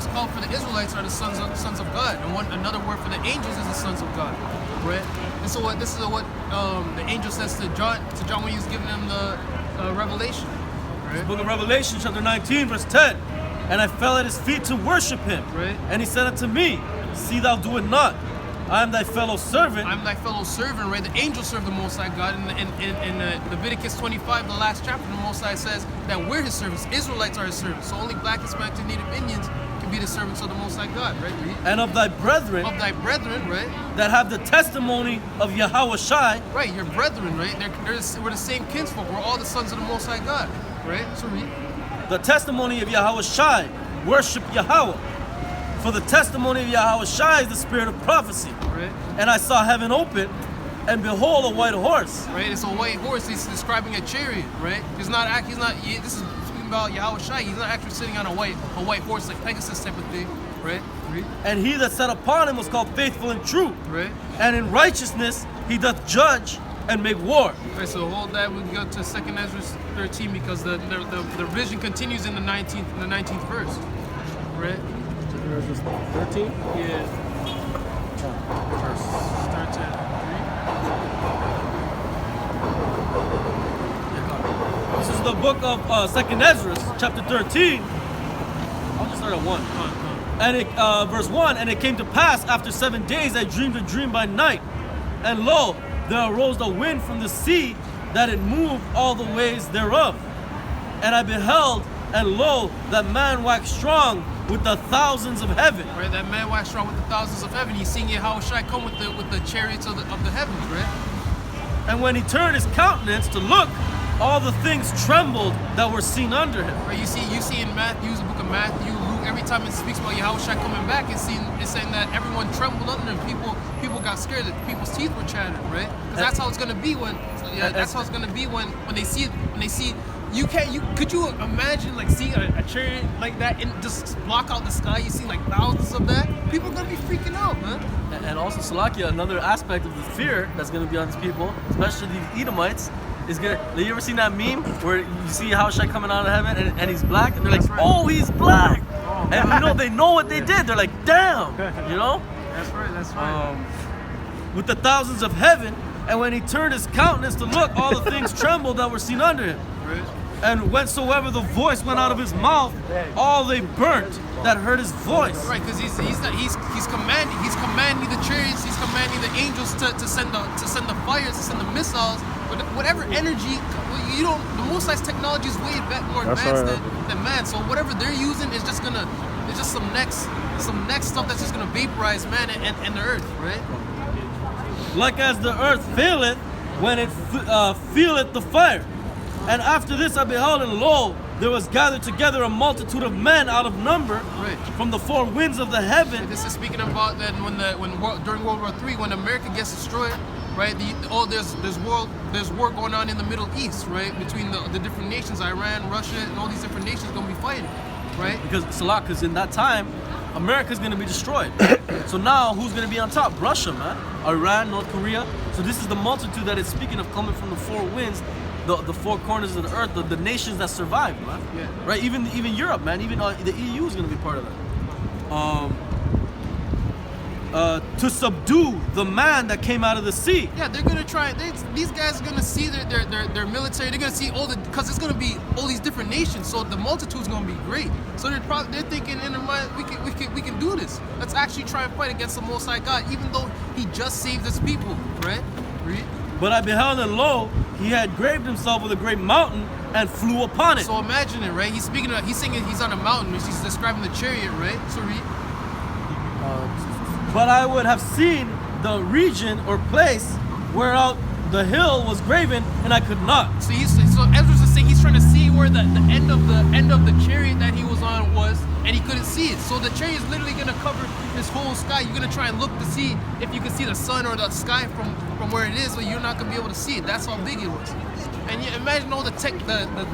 that's called for the Israelites are the sons of God, and another word for the angels is the sons of God, right? And so this is what the angel says to John when he was giving him the revelation. Right? The book of Revelation, chapter 19, verse 10. And I fell at his feet to worship him. Right. And he said unto me, see thou do it not. I am thy fellow servant. I'm thy fellow servant, right? The angels serve the Most High God. In Leviticus 25, the last chapter, the Most High says that we're his servants. Israelites are his servants. So only Black, Hispanic, and Native Indians can be the servants of the Most High God, right? And of thy brethren. Of thy brethren, right? That have the testimony of Yahawashi. Right, your brethren, right? We're the same kinsfolk. We're all the sons of the Most High God, right? So read. The testimony of Yahawashi, worship Yahawah. For the testimony of Yahawashi is the spirit of prophecy. Right. And I saw heaven open, and behold, a white horse. Right, it's a white horse. He's describing a chariot, right? This is speaking about Yahawashi. He's not actually sitting on a white horse like Pegasus type of thing, right? Read. And he that sat upon him was called faithful and true. Right. And in righteousness he doth judge and make war. Right, so hold that. We go to 2nd Esdras 13 because the vision continues in the 19th verse, right? 13? Yeah. Starts at 3. This is the book of 2nd Esdras, chapter 13. I'll just start at 1. And it, verse 1, and it came to pass after 7 days I dreamed a dream by night, and lo, there arose a wind from the sea that it moved all the ways thereof. And I beheld, and lo, that man waxed strong with the thousands of heaven. Right, that man waxed strong with the thousands of heaven. He's seeing Yahawashi come with the chariots of the heavens, right? And when he turned his countenance to look, all the things trembled that were seen under him. Right, you see in Matthew, the book of Matthew, Luke, every time it speaks about Yahawashi coming back, it's saying that everyone trembled under him. People got scared, that people's teeth were chattered, right? Because that's how it's gonna be when they see could you imagine like seeing a chariot like that and just block out the sky? You see like thousands of that. People are gonna be freaking out, man. And also, Salakia, another aspect of the fear that's gonna be on these people, especially these Edomites, is gonna. Have you ever seen that meme where you see Yahawashi coming out of heaven and he's black, and they're like, right. Oh, he's black, and they know what they did. They're like, damn, you know. That's right. With the thousands of heaven, and when he turned his countenance to look, all the things trembled that were seen under him. Right. And whensoever the voice went out of his mouth, all they burnt that heard his voice. Right, because he's commanding the chariots, he's commanding the angels to send the fires, to send the missiles, but whatever energy, the Most High's technology is way more advanced than man. So whatever they're using is just some next stuff that's just gonna vaporize man and the earth, right? Like as the earth faileth when it feeleth the fire. And after this I beheld, and lo, there was gathered together a multitude of men out of number, right, from the four winds of the heaven. Right, this is speaking about that during World War III, when America gets destroyed, right? There's war going on in the Middle East, right, between the different nations, Iran, Russia, and all these different nations gonna be fighting, right? Because in that time, America's gonna be destroyed. So now who's gonna be on top? Russia, man. Iran, North Korea. So this is the multitude that it's speaking of, coming from the four winds, the four corners of the earth, the nations that survived, man. Yeah. Right? Even Europe, man. Even the EU is gonna be part of that. To subdue the man that came out of the sea. Yeah, they're gonna try. These guys are gonna see their military. They're gonna see because it's gonna be all these different nations. So the multitude's gonna be great. So they're thinking in their mind, we can do this. Let's actually try and fight against the Most High God, even though He just saved His people, right? Read. But I beheld, and lo, He had graved Himself with a great mountain and flew upon it. So imagine it, right? He's saying he's on a mountain, which He's describing the chariot, right? So read. But I would have seen the region or place whereout the hill was graven, and I could not. So Esdras is saying he's trying to see where the end of the chariot that he was on was, and he couldn't see it. So the chariot is literally gonna cover this whole sky. You're gonna try and look to see if you can see the sun or the sky from where it is, but you're not gonna be able to see it. That's how big it was. And you imagine all the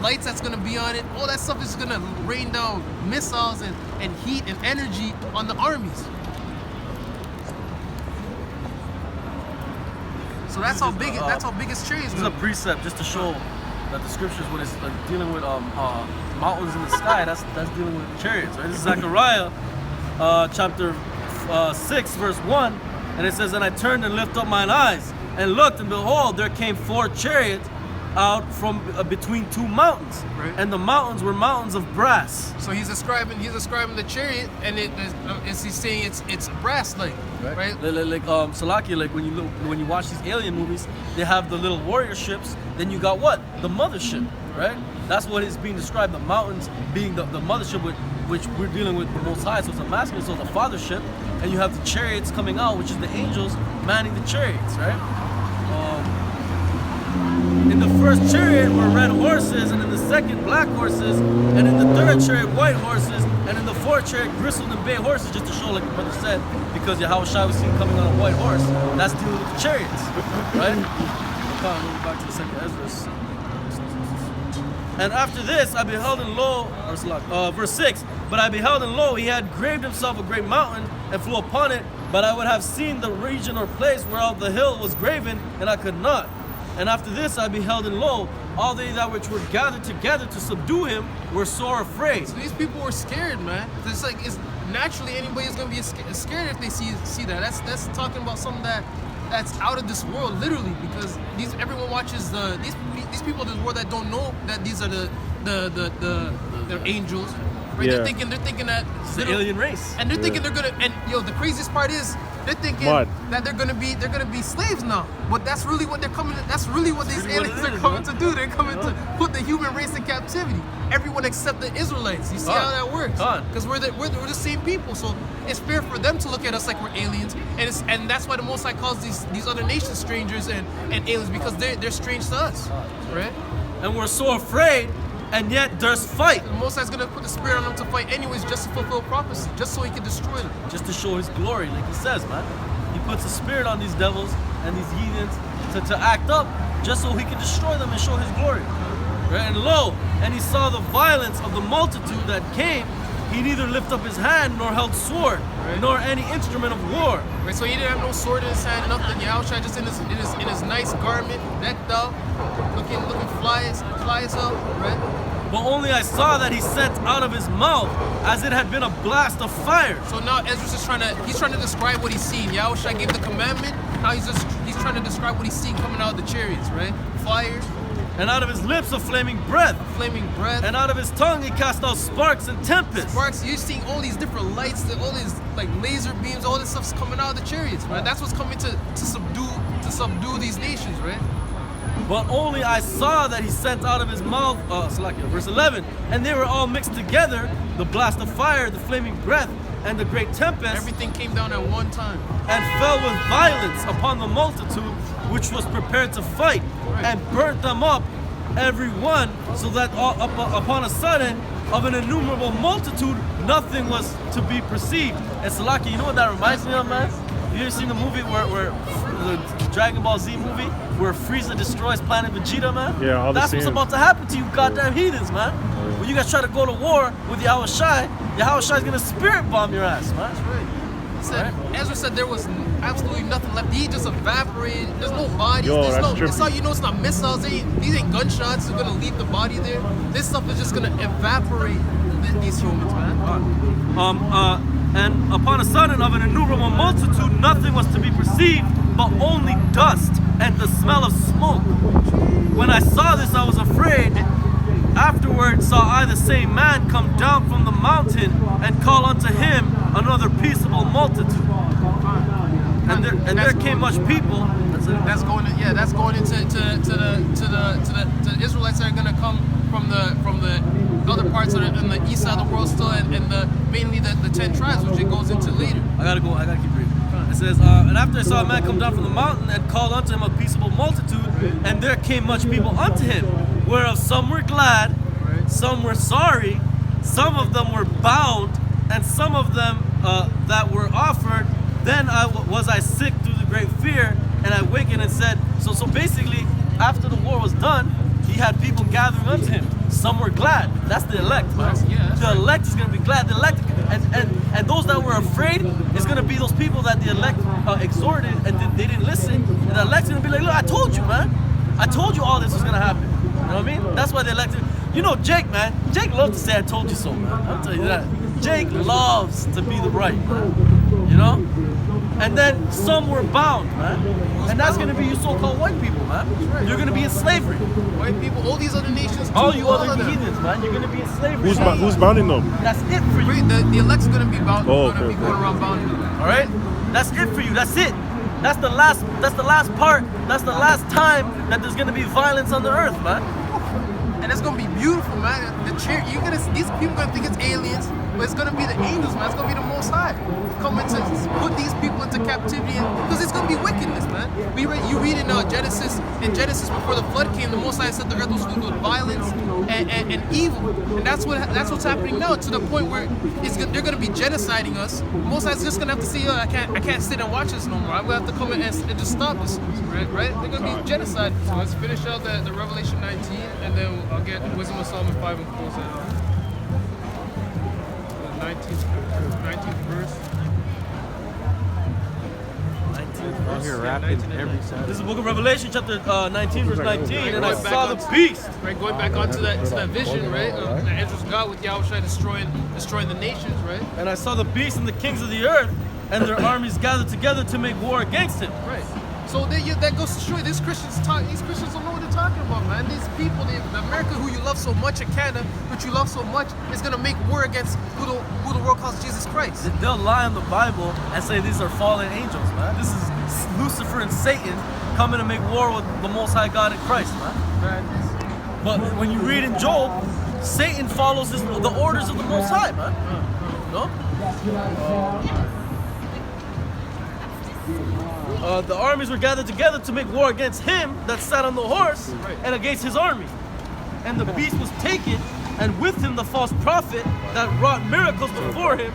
lights that's gonna be on it. All that stuff is gonna rain down missiles and heat and energy on the armies. So that's how big his chariot is. This is a precept just to show that the scriptures, when it's dealing with mountains in the sky, that's dealing with chariots. Right? This is Zechariah chapter 6, verse 1, and it says, "And I turned and lifted up mine eyes, and looked, and behold, there came 4 chariots out from between 2 mountains, Right. and the mountains were mountains of brass." So he's describing the chariot, and he's saying it's brass like, right? Like Salaki, like when you watch these alien movies, they have the little warrior ships. Then you got what? The mothership, right? That's what is being described. The mountains being the mothership, which we're dealing with the Most High. So it's a masculine, so it's a fathership, and you have the chariots coming out, which is the angels manning the chariots, right? In the first chariot were red horses, and in the second black horses, and in the third chariot white horses, and in the fourth chariot gristled and bay horses, just to show, like the brother said, because Yahawashi was seen coming on a white horse. That's dealing with the chariots, right? Back to the second Esdras. And after this I beheld, and lo, verse 6, "But I beheld, and lo, he had graved himself a great mountain, and flew upon it, but I would have seen the region or place whereof the hill was graven, and I could not. And after this I beheld, and lo, all they that which were gathered together to subdue him were sore afraid." So these people were scared, man. It's like it's naturally anybody's gonna be scared if they see that. That's talking about something that's out of this world, literally, because everyone watches these people in this world that don't know that these are the angels. Right? Yeah. They're thinking that It's the alien race. and they're thinking they're gonna, and the craziest part is they're thinking that they're gonna be slaves now. But that's really what they're coming. That's really what these really what aliens it are is, coming man. to do. They're coming to put the human race in captivity. Everyone except the Israelites. You see how that works? Because we're the same people. So it's fair for them to look at us like we're aliens, and that's why the Most High calls these other nations strangers and aliens, because they're strange to us, right? And we're so afraid, and yet there's fight, The Most High's gonna put the spirit on them to fight anyways, just to fulfill prophecy, just so he can destroy them. just to show his glory, like he says, man. He puts a spirit on these devils and these heathens to act up, just so he can destroy them and show his glory. Right? And lo, and he saw the violence of the multitude that came. He neither lifted up his hand nor held sword, nor any instrument of war. Right, so he didn't have no sword in his hand, nothing. Yahawashi just in his nice garment, decked out, looking fly as hell, right? But only I saw that he sent out of his mouth as it had been a blast of fire. So now Esdras is trying to describe what he's seen. Yahawashi gave the commandment. Now he's trying to describe what he's seeing coming out of the chariots, right? Fire, And out of his lips a flaming breath. flaming breath, And out of his tongue he cast out sparks and tempests. sparks. You're seeing all these different lights, all these like laser beams, all this stuff's coming out of the chariots, right? That's what's coming to subdue these nations, right? But only I saw that he sent out of his mouth, verse 11, and they were all mixed together, the blast of fire, the flaming breath, and the great tempest, Everything came down at one time. and fell with violence upon the multitude which was prepared to fight, and burnt them up, every one, so that upon a sudden of an innumerable multitude, nothing was to be perceived. And Salaki, you know what that reminds me of, man? You ever seen the movie where the Dragon Ball Z movie where Frieza destroys Planet Vegeta, man? Yeah, all the That's what's scenes. about to happen to you goddamn heathens, man. When you guys try to go to war with Yahawashi, Yahawashi's gonna spirit bomb your ass, man. That's right. He said, Ezra said there was absolutely nothing left. He just evaporated. There's no bodies. Yo, There's that's no. That's trippy. how you know it's not missiles. These ain't gunshots. They're gonna leave the body there. This stuff is just gonna evaporate these humans, man. And upon a sudden of an innumerable multitude, nothing was to be perceived, but only dust and the smell of smoke. When I saw this, I was afraid. Afterward saw I the same man come down from the mountain and call unto him another peaceable multitude. And there came much people. That's going into the Israelites that are gonna come from the other parts of in the east side of the world still, and mainly the 10 tribes, which it goes into later. I gotta keep reading. It says, and after I saw a man come down from the mountain and called unto him a peaceable multitude, and there came much people unto him, whereof some were glad, some were sorry, some of them were bound, and some of them that were offered. Then was I sick through the great fear, and I wakened and said, so basically, after the war was done, he had people gathering unto him. Some were glad. That's the elect, man. The elect is going to be glad. The elect, and those that were afraid is going to be those people that the elect exhorted and they didn't listen. And the elect's going to be like, look, I told you, man. I told you all this was going to happen. You know what I mean? That's why the elect. You know Jake, man. Jake loves to say, I told you so, man. I'll tell you that. Jake loves to be the right, man. You know? And then some were bound, man. And that's gonna be you so-called white people, man. You're gonna be in slavery. White people, all these other nations, too, All you all other of them. heathens, man. You're gonna be in slavery. Who's bounding them? That's it for you. Wait, the elect's gonna be bound. Oh, gonna be okay. going around bounding them. All right? That's it for you. That's it. That's the last part. That's the last time that there's gonna be violence on the earth, man. And it's gonna be beautiful, man. You're gonna these people gonna think it's aliens, but it's gonna be the angels, man. It's gonna be the Most High coming to put these people into captivity, because it's gonna be wickedness, man. You read in Genesis. In Genesis, before the flood came, the Most High said the earth was filled with violence and evil, and that's what's happening now. To the point where they're gonna be genociding us. The Most High's just gonna have to say, "Yo, I can't sit and watch this no more. I'm gonna have to come in and just stop this, right? They're gonna be genocide." So let's finish out the Revelation 19, and then I'll get Wisdom of Solomon 5 and close that out. The 19th verse. You're rapping every This Saturday. is the book of Revelation, chapter 19, verse 19, and I Going back saw the onto- beast. Right, going back onto that vision, right? Of the Esdras God with Yahawashi destroying the nations, right? And I saw the beast and the kings of the earth, and their armies gathered together to make war against him. Right. So that goes to show you, these Christians don't know what they're talking about, man. These people, the America who you love so much, and Canada, which you love so much, is gonna make war against who the world calls Jesus Christ. They'll lie on the Bible and say these are fallen angels, man. This is Lucifer and Satan coming to make war with the Most High God and Christ, man. But when you read in Job, Satan follows the orders of the Most High, man. No? The armies were gathered together to make war against him that sat on the horse and against his army. And the beast was taken, and with him the false prophet that wrought miracles before him,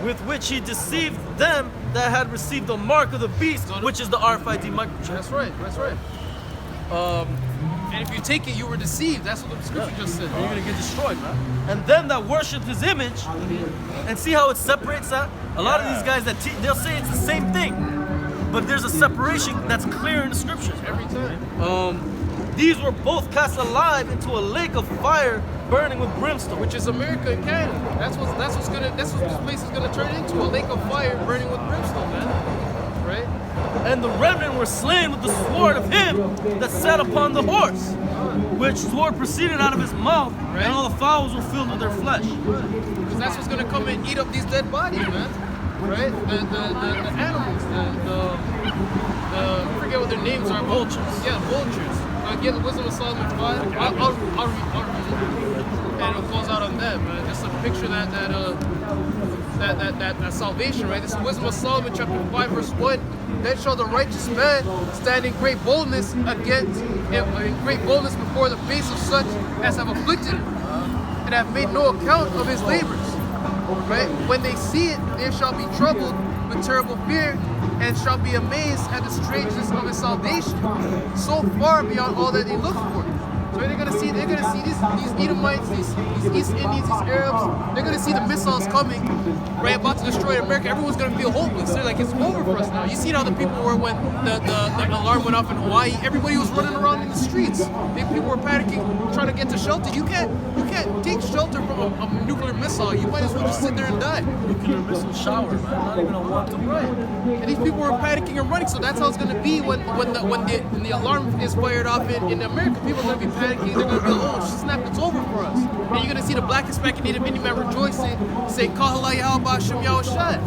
with which he deceived them that had received the mark of the beast, which is the RFID microchip. That's right. And if you take it, you were deceived. That's what the scripture just said. You're gonna get destroyed, man. And them that worship his image, and see how it separates that? A lot of these guys that they'll say it's the same thing, but there's a separation that's clear in the scriptures. Every time. These were both cast alive into a lake of fire burning with brimstone. Which is America and Canada. That's what this place is gonna turn into, a lake of fire burning with brimstone, man. Right? And the remnant were slain with the sword of him that sat upon the horse, which sword proceeded out of his mouth, Right. and all the fowls were filled with their flesh. Because that's what's gonna come and eat up these dead bodies, man. Right? The animals, I forget what their names are. Vultures. Yeah, vultures. Get the Wisdom of Solomon 5. I'll read it. And it'll close out on that, man. Just to picture that salvation, right? This is Wisdom of Solomon chapter 5, verse 1. Then shall the righteous man stand in great boldness before the face of such as have afflicted him, and have made no account of his labors. Right? When they see it, they shall be troubled with terrible fear, and shall be amazed at the strangeness of his salvation, so far beyond all that they look for. So they're gonna see these Edomites, these East Indians, these Arabs. They're gonna see the missiles coming, right, about to destroy America. Everyone's gonna feel hopeless. They're like, it's over for us now. You see how the people were when the alarm went off in Hawaii. Everybody was running around in the streets. People were panicking, trying to get to shelter. You can't take shelter from a nuclear missile. You might as well just sit there and die. Nuclear missile shower, man. Not even a want to right. And these people were panicking and running. So that's how it's gonna be when the alarm is fired off in America. People are gonna be panicking. They're gonna be like, oh snap, it's over for us. And you're gonna see the black, Hispanic, Native Indian man rejoicing, saying Kahala Yahawah Shem Yahawashi,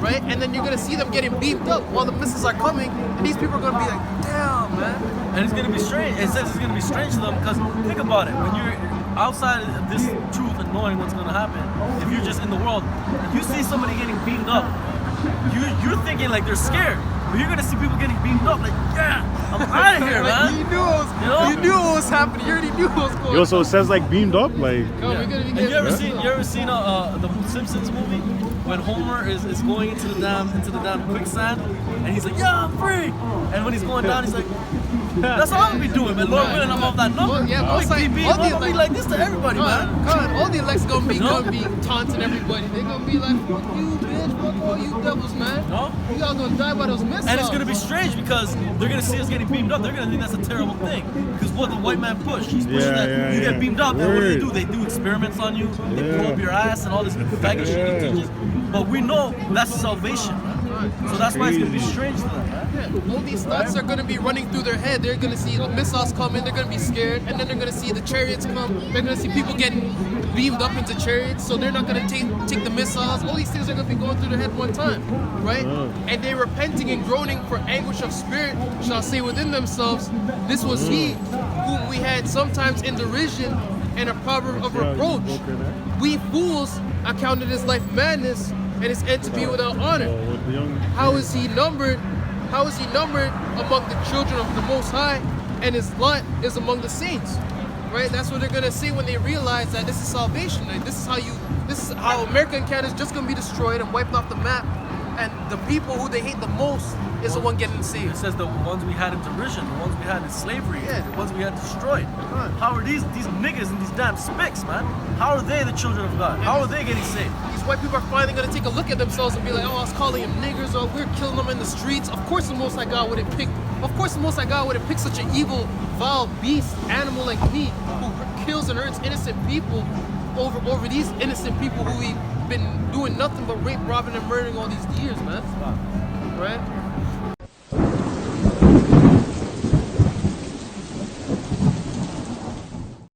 right? And then you're gonna see them getting beamed up while the missiles are coming, and these people are gonna be like, damn, man. And it's gonna be strange. It says it's gonna be strange to them because think about it. When you're outside of this truth and knowing what's gonna happen, if you're just in the world, if you see somebody getting beamed up, you're thinking like they're scared. But you're gonna see people getting beamed up, like, yeah, I'm out of here, Like, man. you knew what was happening. You already knew what was going Yo, on. so it says like beamed up, like. Yo, we're gonna be And getting you ever seen the Simpsons movie when Homer is going into the damn quicksand and he's like, yeah, I'm free. And when he's going down, he's like, That's all I'll be doing, man. Lord willing, I'm off that number. Well, yeah, I'll most like- be all the like, like this to everybody, man. God, all the elects gonna be No. taunting everybody. They're gonna be like, fuck you, bitch, fuck all you devils, man. No. You all gonna die by those missiles. And it's gonna be strange because they're gonna see us getting beamed up. They're gonna think that's a terrible thing. Because what the white man push, he's pushing Yeah, that yeah, you yeah. get beamed up. And what Word. do? They do experiments on you. They Yeah. pull up your ass and all this faggot shit he teaches. But we know that's salvation, man. So that's why it's gonna be strange to them, man. Yeah, all these thoughts are gonna be running through their head. They're gonna see the missiles come in. They're gonna be scared, and then they're gonna see the chariots come. They're gonna see people getting beamed up into chariots. So they're not gonna take the missiles. All these things are gonna be going through their head one time, right? And they're repenting and groaning for anguish of spirit, shall say within themselves, "This was he whom we had sometimes in derision and a proverb of reproach. We fools accounted his life madness and his end to be without honor. How is he numbered? How is he numbered among the children of the Most High, and his lot is among the saints?" Right? That's what they're gonna say when they realize that this is salvation. Like, this is how America and Canada is just gonna be destroyed and wiped off the map, and the people who they hate the most is the one getting It saved. says the ones we had in derision, the ones we had in slavery, Yeah. the ones we had destroyed. Right. How are these niggas and these damn spicks, man? How are they the children of God? How are they getting saved? These white people are finally gonna take a look at themselves and be like, "Oh, I was calling them niggers, or we're killing them in the streets." Of course, the Most High God wouldn't pick. Of course, the Most High God wouldn't pick such an evil, vile beast, animal like me, who kills and hurts innocent people, over these innocent people who we've been doing nothing but rape, robbing, and murdering all these years, man. Right?